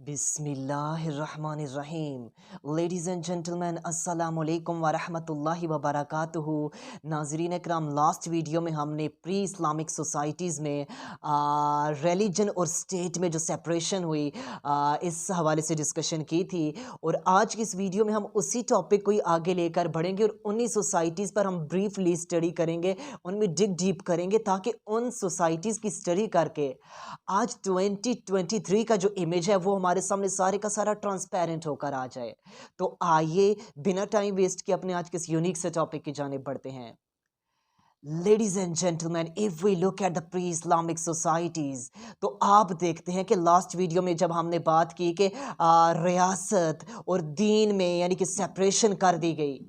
बिस्मिल्लाहिर्रहमानिर्रहीम। Ladies and gentleman, अस्सलामुअलैकुम वरहमतुल्लाहि वबरकातुहू। नाज़रीन कराम, लास्ट वीडियो में हमने प्री इस्लामिक सोसाइटीज़ में रिलीजन और स्टेट में जो सेपरेशन हुई इस हवाले से डिस्कशन की थी। और आज की इस वीडियो में हम उसी टॉपिक को ही आगे लेकर बढ़ेंगे और उन्हीं सोसाइटीज़ पर हम ब्रीफली स्टडी करेंगे, उनमें डिग डीप करेंगे ताकि उन सोसाइटीज़ की स्टडी करके आज 2023 का जो इमेज है वो हमारे सामने सारे का सारा ट्रांसपेरेंट होकर आ जाए। तो आइए बिना टाइम वेस्ट किए अपने आज के इस यूनिक से टॉपिक की जानिब बढ़ते हैं। Ladies and gentleman, if we look at the pre Islamic societies, तो आप देखते हैं कि लास्ट वीडियो में जब हमने बात की कि रियासत और दीन में यानी कि सेपरेशन कर दी गई।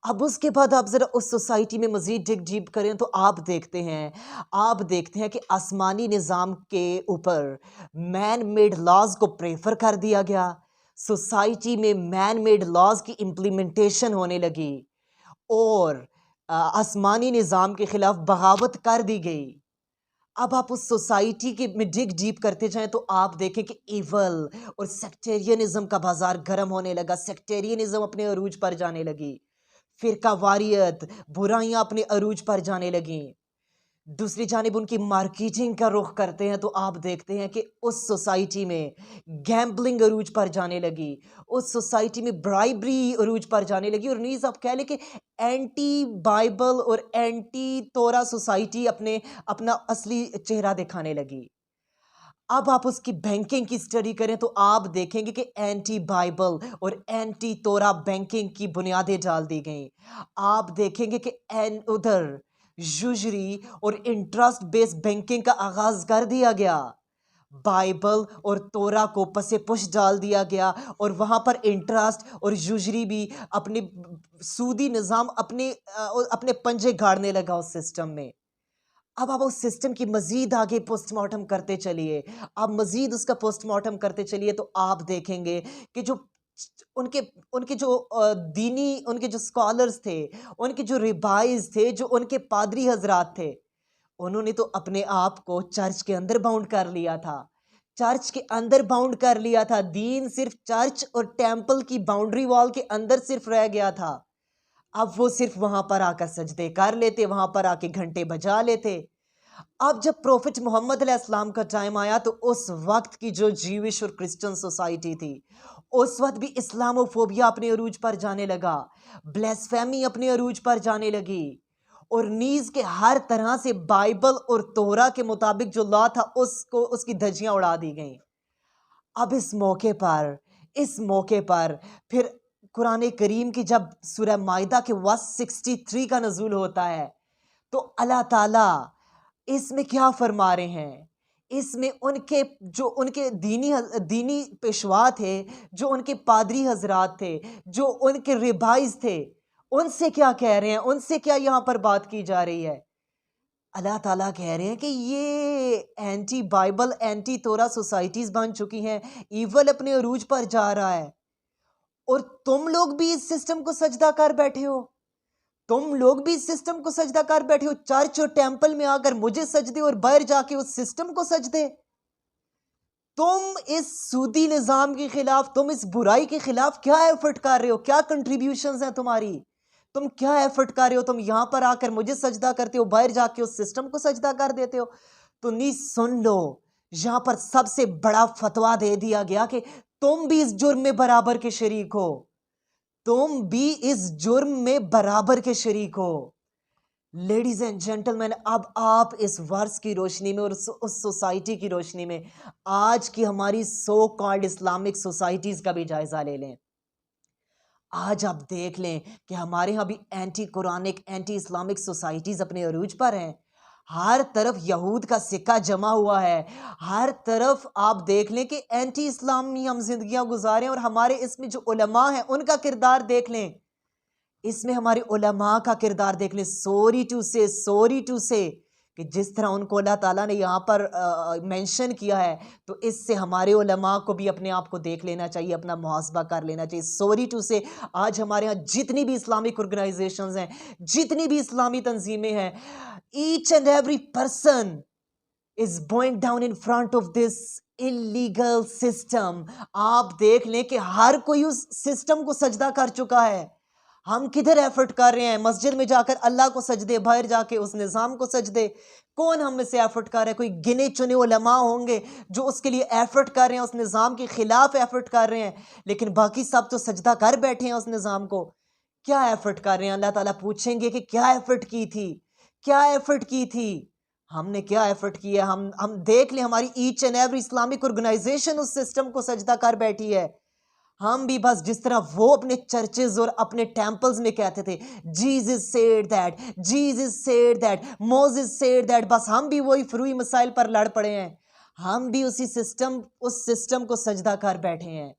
अब उसके बाद आप ज़रा उस सोसाइटी में मज़ीद डिग डीप करें तो आप देखते हैं कि आसमानी निज़ाम के ऊपर मैन मेड लॉज को प्रेफर कर दिया गया। सोसाइटी में मैन मेड लॉज की इम्प्लीमेंटेशन होने लगी और आसमानी निज़ाम के ख़िलाफ़ बगावत कर दी गई। अब आप उस सोसाइटी के में डिग डीप करते जाएं तो आप देखें कि इवल और सेक्टेरियनिज्म का बाजार गर्म होने लगा। सेक्टेरियनिज्म अपने अरूज पर जाने लगी, फिरका वारियत, बुराइयां अपने अरूज पर जाने लगी। दूसरी जानिब उनकी मार्केटिंग का रुख करते हैं तो आप देखते हैं कि उस सोसाइटी में गैम्बलिंग अरूज पर जाने लगी, उस सोसाइटी में ब्राइबरी अरूज पर जाने लगी। और नीज आप कह लें कि एंटी बाइबल और एंटी तोरा सोसाइटी अपना असली चेहरा दिखाने लगी। अब आप उसकी बैंकिंग की स्टडी करें तो आप देखेंगे कि एंटी बाइबल और एंटी तोरा बैंकिंग की बुनियादें डाल दी गई। आप देखेंगे कि उधर यूजरी और इंटरेस्ट बेस्ड बैंकिंग का आगाज कर दिया गया। बाइबल और तोरा को पसे पुश डाल दिया गया और वहां पर इंटरेस्ट और यूजरी भी अपने सूदी निज़ाम अपने पंजे गाड़ने लगा उस सिस्टम में। अब आप उस सिस्टम की मजीद आगे पोस्टमार्टम करते चलिए, आप मजीद उसका पोस्टमार्टम करते चलिए तो आप देखेंगे कि जो उनके उनके जो दीनी उनके जो स्कॉलर्स थे, उनके जो रिबाइज थे, जो उनके पादरी हजरात थे, उन्होंने तो अपने आप को चर्च के अंदर बाउंड कर लिया था। चर्च के अंदर बाउंड कर लिया था। दीन सिर्फ चर्च और टेंपल की बाउंड्री वॉल के अंदर सिर्फ रह गया था। अब वो सिर्फ वहां पर आकर सजदे कर लेते, वहां पर आके घंटे बजा लेते। अब जब प्रोफेट मोहम्मद अलैहिस्सलाम का टाइम आया तो उस वक्त की जो जीविश और क्रिश्चियन सोसाइटी थी, उस वक्त भी इस्लामोफोबिया अपने अरूज पर जाने लगा, ब्लेसफेमी अपने अरूज पर जाने लगी और नीज के हर तरह से बाइबल और तोरा के मुताबिक जो लॉ था उसको उसकी धज्जियां उड़ा दी गई। अब इस मौके पर फिर कुरान करीम की जब सूरह माइदा के वर्स 63 का नजूल होता है तो अल्लाह ताला इसमें क्या फरमा रहे हैं। इसमें उनके दीनी पेशवा थे, जो उनके पादरी हजरात थे, जो उनके रिबाइज थे, उनसे क्या कह रहे हैं, उनसे क्या यहाँ पर बात की जा रही है। अल्लाह ताला कह रहे हैं कि ये एंटी बाइबल एंटी तोरा सोसाइटीज बन चुकी हैं, ईवल अपने अरूज पर जा रहा है और तुम लोग भी इस सिस्टम को सजदा कर बैठे हो। तुम लोग भी इस सिस्टम को सजदा कर बैठे हो। चर्च और टेंपल में आकर मुझे सजदे और बाहर जाके उस सिस्टम को सजदे। तुम इस सूदी निजाम के खिलाफ, तुम इस बुराई के खिलाफ क्या एफर्ट कर रहे हो, क्या कंट्रीब्यूशंस हैं तुम्हारी, तुम क्या एफर्ट कर रहे हो। तुम यहां पर आकर मुझे सजदा करते हो, बाहर जाके उस सिस्टम को सजदा कर देते हो। तो नहीं, सुन लो, यहां पर सबसे बड़ा फतवा दे दिया गया कि तुम भी इस जुर्म में बराबर के शरीक हो, तुम भी इस जुर्म में बराबर के शरीक हो। लेडीज एंड जेंटलमैन, अब आप इस वर्स की रोशनी में और उस सोसाइटी की रोशनी में आज की हमारी सो कॉल्ड इस्लामिक सोसाइटीज का भी जायजा ले लें। आज आप देख लें कि हमारे यहाँ भी anti Quranic anti Islamic societies अपने अरूज पर हैं। हर तरफ यहूद का सिक्का जमा हुआ है, हर तरफ आप देख लें कि एंटी इस्लामी हम जिंदगियां गुजारें। और हमारे इसमें जो उलमा हैं उनका किरदार देख लें, इसमें हमारे उलमा का किरदार देख लें। सॉरी टू से कि जिस तरह उनको अल्लाह ताला ने यहाँ पर मेंशन किया है, तो इससे हमारे उलमा को भी अपने आप को देख लेना चाहिए, अपना मुहासबा कर लेना चाहिए। सॉरी टू से आज हमारे यहाँ जितनी भी इस्लामिक ऑर्गेनाइजेशंस हैं, जितनी भी इस्लामी तंजीमें हैं, each and every person is bowing down in front of this illegal system. आप देख लें कि हर कोई उस सिस्टम को सजदा कर चुका है। हम किधर एफर्ट कर रहे हैं? मस्जिद में जाकर अल्लाह को सजदे, बाहर जाके उस निज़ाम को सजदे। कौन हम में से एफर्ट कर रहा है? कोई गिने चुने उलमा होंगे जो उसके लिए एफर्ट कर रहे हैं, उस निज़ाम के खिलाफ एफर्ट कर रहे हैं, लेकिन बाकी सब तो सजदा कर बैठे हैं उस निज़ाम को। क्या एफर्ट कर रहे हैं? अल्लाह ताला पूछेंगे कि क्या एफर्ट की थी, क्या एफर्ट की थी? हमने क्या एफर्ट किया? हम देख लें, हमारी each and every Islamic organisation उस सिस्टम को सजदा कर बैठी है। हम भी बस जिस तरह वो अपने चर्चेज और अपने टेंपल्स में कहते थे, Jesus said that, Jesus said that, Moses said that, बस हम भी वही फ्रूई मसाइल पर लड़ पड़े हैं। हम भी उस सिस्टम को सजदा कर बैठे हैं।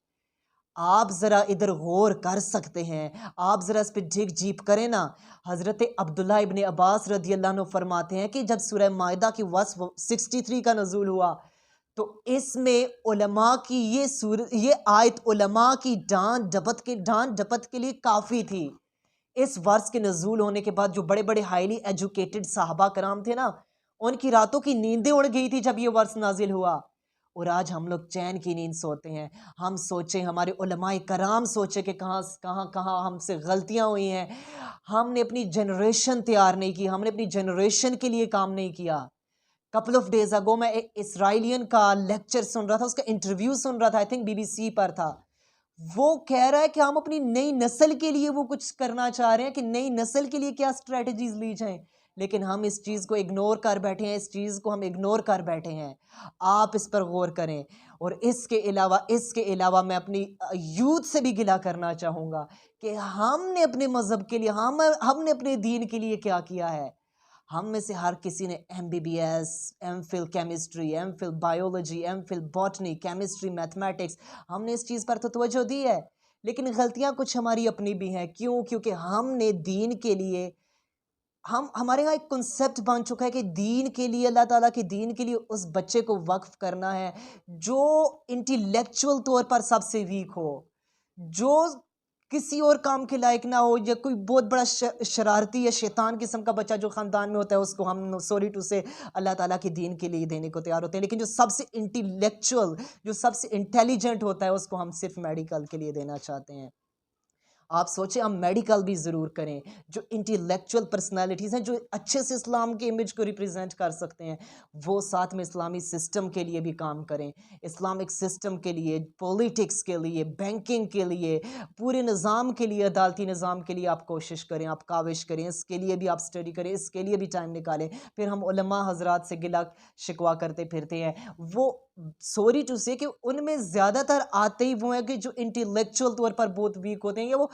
आप ज़रा इधर गौर कर सकते हैं, आप ज़रा इस पे झिक झीप करें ना। हज़रत अब्दुल्ला इब्न अब्बास रज़ी अल्लाह अन्हु फरमाते हैं कि जब सूरह माइदा की वर्स 63 का नज़ूल हुआ, तो इसमें उलमा की ये आयत उलमा की डांट डपट के लिए काफ़ी थी। इस वर्स के नज़ूल होने के बाद जो बड़े बड़े हाईली एजुकेटेड साहबा कराम थे ना, उनकी रातों की नींदें उड़ गई थी जब ये वर्स नाजिल हुआ। और आज हम लोग चैन की नींद सोते हैं। हम सोचें, हमारे उलमाए कराम सोचे कि कहाँ कहाँ कहाँ हमसे गलतियाँ हुई हैं। हमने अपनी जनरेशन तैयार नहीं की, हमने अपनी जनरेशन के लिए काम नहीं किया। कपल ऑफ डेज अगो मैं एक इसराइलियन का लेक्चर सुन रहा था, उसका इंटरव्यू सुन रहा था, आई थिंक बीबीसी पर था। वो कह रहा है कि हम अपनी नई नस्ल के लिए वो कुछ करना चाह रहे हैं कि नई नस्ल के लिए क्या स्ट्रेटजीज ली जाएं, लेकिन हम इस चीज़ को इग्नोर कर बैठे हैं, इस चीज़ को हम इग्नोर कर बैठे हैं। आप इस पर गौर करें। और इसके अलावा मैं अपनी यूथ से भी गिला करना चाहूँगा कि हमने अपने मज़हब के लिए, हमने अपने दीन के लिए क्या किया है। हम में से हर किसी ने MBBS, MPhil chemistry, MPhil biology, MPhil botany, chemistry, mathematics, हमने इस चीज़ पर तो तवज्जो दी है, लेकिन गलतियां कुछ हमारी अपनी भी हैं। क्यों? क्योंकि हमने दीन के लिए, हमारे यहाँ एक कॉन्सेप्ट बन चुका है कि दीन के लिए, अल्लाह ताला के दीन के लिए उस बच्चे को वक्फ करना है जो इंटेलेक्चुअल तौर पर सबसे वीक हो, जो किसी और काम के लायक ना हो, या कोई बहुत बड़ा शरारती या शैतान किस्म का बच्चा जो ख़ानदान में होता है, उसको हम सॉरी टू से अल्लाह ताला के दीन के लिए देने को तैयार होते हैं। लेकिन जो सबसे इंटेलेक्चुअल, जो सबसे इंटेलिजेंट होता है, उसको हम सिर्फ मेडिकल के लिए देना चाहते हैं। आप सोचें, हम मेडिकल भी ज़रूर करें। जो इंटेलेक्चुअल पर्सनालिटीज़ हैं, जो अच्छे से इस्लाम के इमेज को रिप्रेजेंट कर सकते हैं, वो साथ में इस्लामी सिस्टम के लिए भी काम करें। इस्लामिक सिस्टम के लिए, पॉलिटिक्स के लिए, बैंकिंग के लिए, पूरे निज़ाम के लिए, अदालती निज़ाम के लिए आप कोशिश करें, आप काविश करें। इसके लिए भी आप स्टडी करें, इसके लिए भी टाइम निकालें। फिर हम उलमा हज़रात से गिला शिकवा करते फिरते हैं, वो सॉरी टू से कि उनमें ज़्यादातर आते ही वो हैं कि जो इंटेलेक्चुअल तौर पर बहुत वीक होते हैं, या वो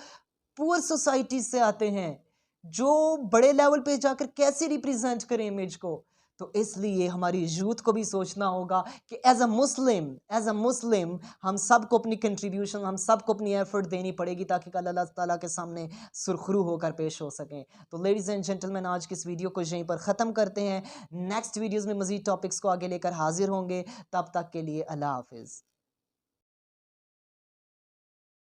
पुअर सोसाइटी से आते हैं, जो बड़े लेवल पे जाकर कैसे रिप्रेजेंट करें इमेज को। तो इसलिए हमारी यूथ को भी सोचना होगा कि एज अ मुस्लिम हम सबको अपनी कंट्रीब्यूशन, हम सबको अपनी एफर्ट देनी पड़ेगी, ताकि कल अल्लाह ताला के सामने सुरखरू होकर पेश हो सकें। तो लेडीज़ एंड जेंटलमैन, आज की इस वीडियो को यहीं पर ख़त्म करते हैं। नेक्स्ट वीडियोज़ में मज़ीद टॉपिक्स को आगे लेकर हाजिर होंगे। तब तक के लिए अल्लाह हाफिज़।